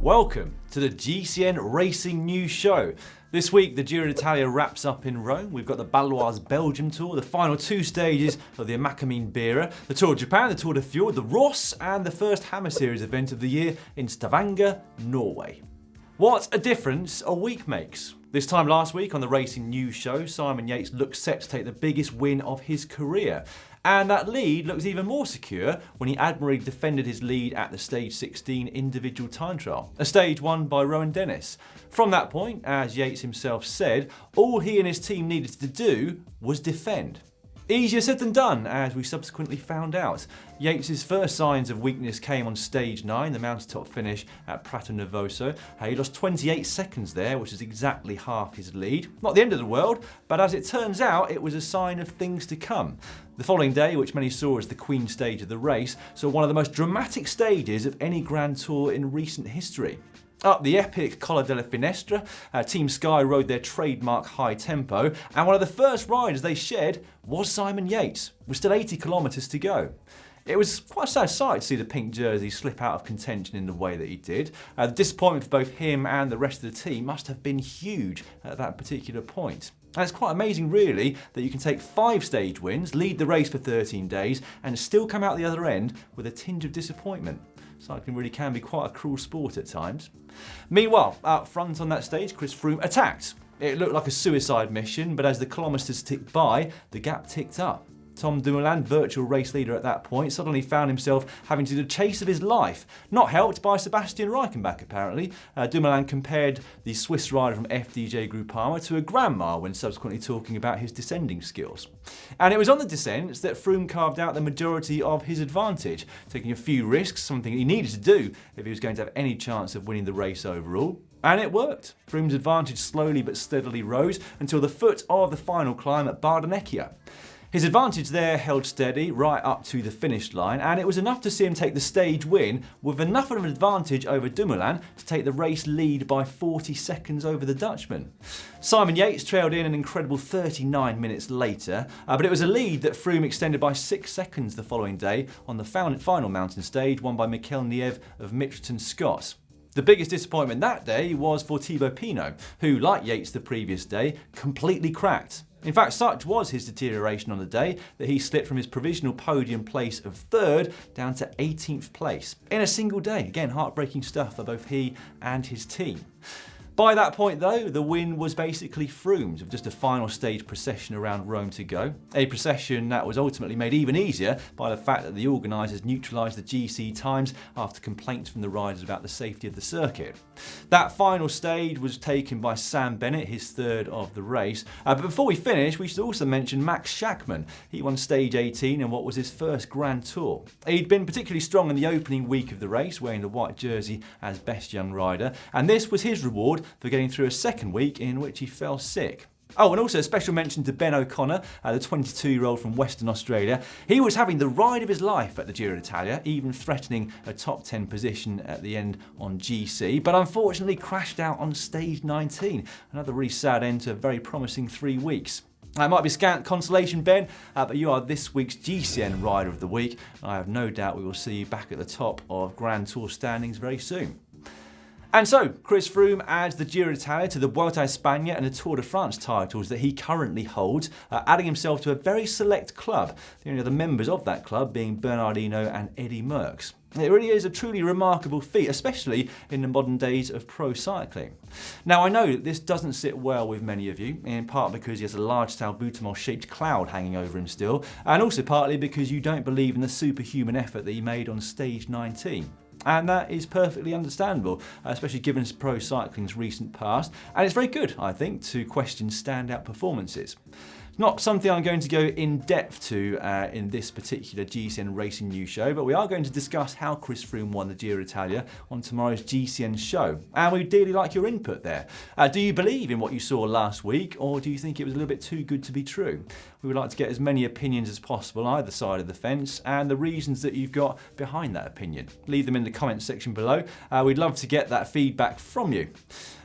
Welcome to the GCN Racing News Show. This week, the Giro d'Italia wraps up in Rome. We've got the Baloise Belgium Tour, the final two stages of the Emakumeen Bira, the Tour of Japan, the Tour de Fjords, the Ross, and the first Hammer Series event of the year in Stavanger, Norway. What a difference a week makes. This time last week on the Racing News Show, Simon Yates looked set to take the biggest win of his career. And that lead looks even more secure when he admirably defended his lead at the Stage 16 individual time trial, a stage won by Rohan Dennis. From that point, as Yates himself said, all he and his team needed to do was defend. Easier said than done, as we subsequently found out. Yates' first signs of weakness came on stage 9, the mountaintop finish at Prato Nevoso. He lost 28 seconds there, which is exactly half his lead. Not the end of the world, but as it turns out, it was a sign of things to come. The following day, which many saw as the Queen stage of the race, saw one of the most dramatic stages of any Grand Tour in recent history. Up the epic Colla della Finestra, Team Sky rode their trademark high tempo, and one of the first riders they shed was Simon Yates, with still 80 kilometres to go. It was quite a sad sight to see the pink jersey slip out of contention in the way that he did. The disappointment for both him and the rest of the team must have been huge at that particular point. And it's quite amazing really that you can take 5 stage wins, lead the race for 13 days and still come out the other end with a tinge of disappointment. Cycling really can be quite a cruel sport at times. Meanwhile, out front on that stage, Froome attacked. It looked like a suicide mission, but as the kilometres ticked by, the gap ticked up. Tom Dumoulin, virtual race leader at that point, suddenly found himself having to do the chase of his life. Not helped by Sebastian Reichenbach, apparently. Dumoulin compared the Swiss rider from FDJ Groupama to a grandma when subsequently talking about his descending skills. And it was on the descents that Froome carved out the majority of his advantage, taking a few risks, something he needed to do if he was going to have any chance of winning the race overall. And it worked. Froome's advantage slowly but steadily rose until the foot of the final climb at Bardonecchia. His advantage there held steady right up to the finish line, and it was enough to see him take the stage win with enough of an advantage over Dumoulin to take the race lead by 40 seconds over the Dutchman. Simon Yates trailed in an incredible 39 minutes later, but it was a lead that Froome extended by 6 seconds the following day on the final mountain stage won by Mikel Nieve of Mitchelton Scott. The biggest disappointment that day was for Thibaut Pinot, who, like Yates the previous day, completely cracked. In fact, such was his deterioration on the day that he slipped from his provisional podium place of 3rd down to 18th place in a single day. Again, heartbreaking stuff for both he and his team. By that point though, the win was basically Froome's with just a final stage procession around Rome to go. A procession that was ultimately made even easier by the fact that the organisers neutralised the GC times after complaints from the riders about the safety of the circuit. That final stage was taken by Sam Bennett, his 3rd of the race. But before we finish, we should also mention Max Schachmann. He won stage 18 in what was his first Grand Tour. He'd been particularly strong in the opening week of the race, wearing the white jersey as best young rider, and this was his reward for getting through a second week in which he fell sick. Oh, and also a special mention to Ben O'Connor, the 22-year-old from Western Australia. He was having the ride of his life at the Giro d'Italia, even threatening a top 10 position at the end on GC, but unfortunately crashed out on stage 19. Another really sad end to a very promising 3 weeks. It might be scant consolation, Ben, but you are this week's GCN Rider of the Week. I have no doubt we will see you back at the top of Grand Tour standings very soon. And so, Froome adds the Giro d'Italia to the Vuelta a España and the Tour de France titles that he currently holds, adding himself to a very select club, the only other members of that club being Bernardino and Eddy Merckx. It really is a truly remarkable feat, especially in the modern days of pro cycling. Now, I know that this doesn't sit well with many of you, in part because he has a large salbutamol-shaped cloud hanging over him still, and also partly because you don't believe in the superhuman effort that he made on stage 19. And that is perfectly understandable, especially given pro cycling's recent past. And it's very good, I think, to question standout performances. Not something I'm going to go in depth to in this particular GCN Racing News Show, but we are going to discuss how Froome won the Giro d'Italia on tomorrow's GCN show. And we'd dearly like your input there. Do you believe in what you saw last week, or do you think it was a little bit too good to be true? We would like to get as many opinions as possible on either side of the fence, and the reasons that you've got behind that opinion. Leave them in the comments section below. We'd love to get that feedback from you.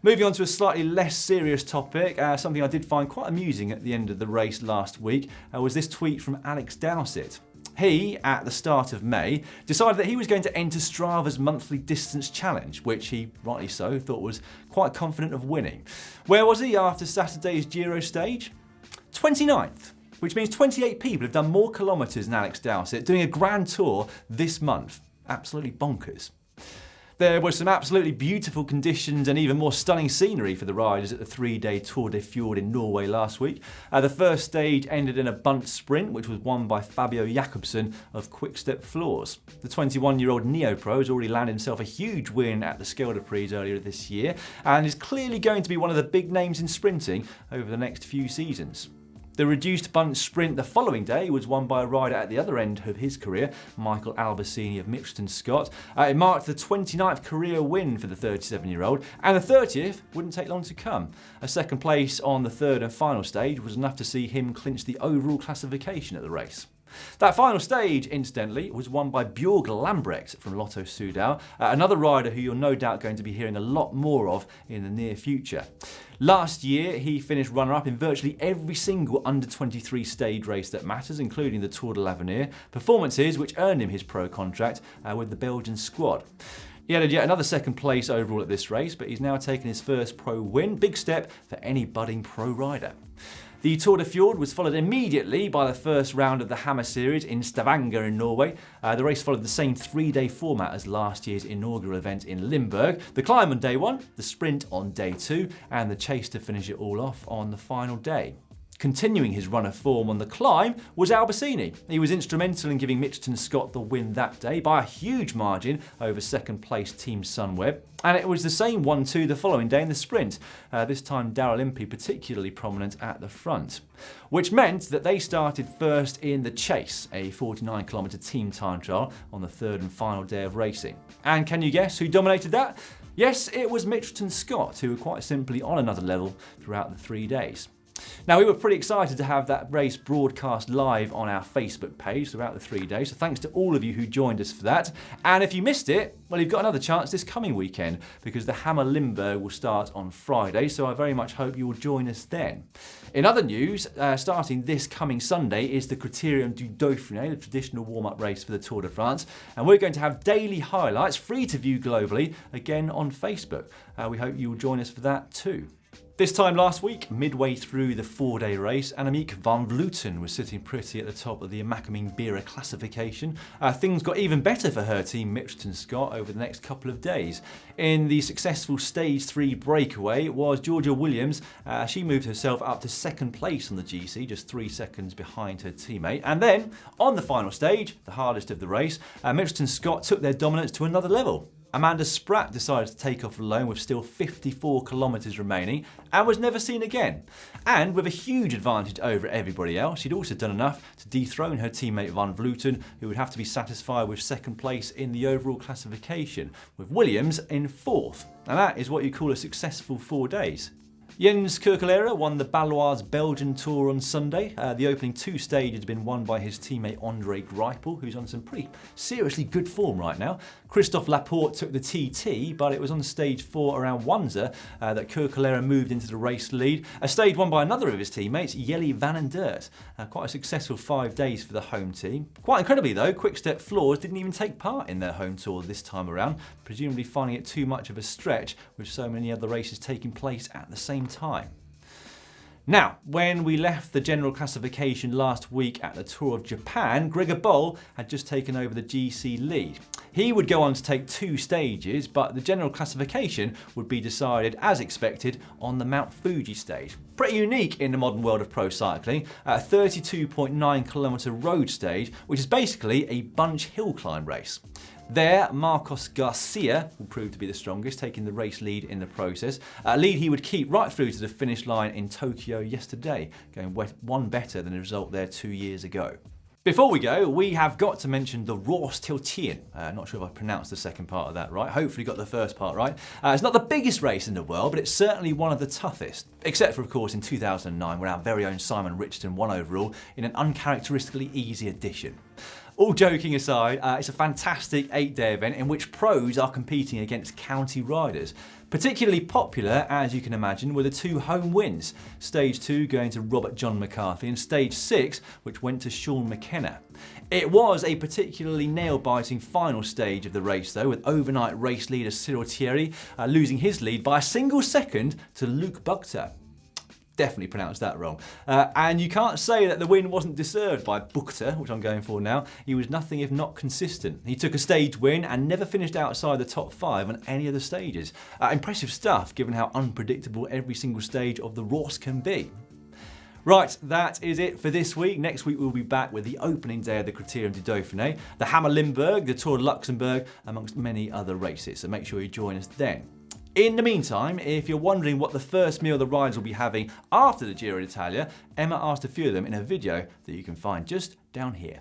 Moving on to a slightly less serious topic, something I did find quite amusing at the end of the race last week was this tweet from Alex Dowsett. He, at the start of May, decided that he was going to enter Strava's monthly distance challenge, which he, rightly so, thought was quite confident of winning. Where was he after Saturday's Giro stage? 29th, which means 28 people have done more kilometres than Alex Dowsett, doing a grand tour this month. Absolutely bonkers. There were some absolutely beautiful conditions and even more stunning scenery for the riders at the 3-day Tour de Fjords in Norway last week. The first stage ended in a bunt sprint, which was won by Fabio Jakobsen of Quick-Step Fjords. The 21-year-old Neo-Pro has already landed himself a huge win at the Scheldeprijs earlier this year and is clearly going to be one of the big names in sprinting over the next few seasons. The reduced bunt sprint the following day was won by a rider at the other end of his career, Michael Albertini of Mitchelton Scott. It marked the 29th career win for the 37-year-old, and the 30th wouldn't take long to come. A second place on the third and final stage was enough to see him clinch the overall classification at the race. That final stage, incidentally, was won by Bjorg Lambrecht from Lotto Soudal, another rider who you're no doubt going to be hearing a lot more of in the near future. Last year, he finished runner-up in virtually every single under-23 stage race that matters, including the Tour de l'Avenir, performances which earned him his pro contract with the Belgian squad. He added yet another second place overall at this race, but he's now taken his first pro win. Big step for any budding pro rider. The Tour de Fjords was followed immediately by the first round of the Hammer Series in Stavanger in Norway. The race followed the same 3-day format as last year's inaugural event in Limburg. The climb on day 1, the sprint on day 2, and the chase to finish it all off on the final day. Continuing his run of form on the climb was Albertini. He was instrumental in giving Mitchelton Scott the win that day by a huge margin over second place Team Sunweb. And it was the same 1-2 the following day in the sprint, this time Daryl Impey particularly prominent at the front. Which meant that they started first in the chase, a 49-kilometre team time trial on the third and final day of racing. And can you guess who dominated that? Yes, it was Mitchelton Scott, who were quite simply on another level throughout the 3 days. Now, we were pretty excited to have that race broadcast live on our Facebook page throughout the 3 days, so thanks to all of you who joined us for that. And if you missed it, well, you've got another chance this coming weekend, because the Hammer Limburg will start on Friday, so I very much hope you will join us then. In other news, starting this coming Sunday is the Criterium du Dauphiné, the traditional warm-up race for the Tour de France, and we're going to have daily highlights, free to view globally, again on Facebook. We hope you will join us for that too. This time last week, midway through the 4-day race, Annemiek van Vleuten was sitting pretty at the top of the Emakumeen Bira classification. Things got even better for her team, Mitchelton Scott, over the next couple of days. In the successful Stage 3 breakaway was Georgia Williams. She moved herself up to second place on the GC, just 3 seconds behind her teammate. And then, on the final stage, the hardest of the race, Mitchelton Scott took their dominance to another level. Amanda Spratt decided to take off alone with still 54 kilometres remaining and was never seen again. And with a huge advantage over everybody else, she'd also done enough to dethrone her teammate Van Vleuten, who would have to be satisfied with second place in the overall classification, with Williams in 4th. And that is what you call a successful 4 days. Jens Kerkelera won the Baloise Belgium Tour on Sunday. The opening 2 stages had been won by his teammate Andre Greipel, who's on some pretty seriously good form right now. Christophe Laporte took the TT, but it was on stage 4 around Wanza that Kerkelera moved into the race lead. A stage won by another of his teammates, Jelle van den Dert. Quite a successful 5 days for the home team. Quite incredibly though, Quick-Step Fjords didn't even take part in their home tour this time around, presumably finding it too much of a stretch with so many other races taking place at the same time. Now, when we left the general classification last week at the Tour of Japan, Gregor Boll had just taken over the GC lead. He would go on to take 2 stages, but the general classification would be decided, as expected, on the Mount Fuji stage. Pretty unique in the modern world of pro cycling, a 32.9 kilometre road stage, which is basically a bunch hill climb race. There, Marcos Garcia will prove to be the strongest, taking the race lead in the process. A lead he would keep right through to the finish line in Tokyo yesterday, going one better than the result there 2 years ago. Before we go, we have got to mention the Roos Tiltien. Not sure if I pronounced the second part of that right. Hopefully got the first part right. It's not the biggest race in the world, but it's certainly one of the toughest. Except for, of course, in 2009, where our very own Simon Richardson won overall in an uncharacteristically easy edition. All joking aside, it's a fantastic 8-day event in which pros are competing against county riders. Particularly popular, as you can imagine, were the 2 home wins. Stage 2 going to Robert John McCarthy and Stage 6, which went to Sean McKenna. It was a particularly nail-biting final stage of the race though, with overnight race leader Cyril Thierry losing his lead by a single second to Luke Buchter. Definitely pronounced that wrong. And you can't say that the win wasn't deserved by Buchter, which I'm going for now. He was nothing if not consistent. He took a stage win and never finished outside the top 5 on any of the stages. Impressive stuff, given how unpredictable every single stage of the Ras can be. Right, that is it for this week. Next week we'll be back with the opening day of the Criterium du Dauphiné, the Hammer Limburg, the Tour de Luxembourg, amongst many other races. So make sure you join us then. In the meantime, if you're wondering what the first meal the riders will be having after the Giro d'Italia, Emma asked a few of them in a video that you can find just down here.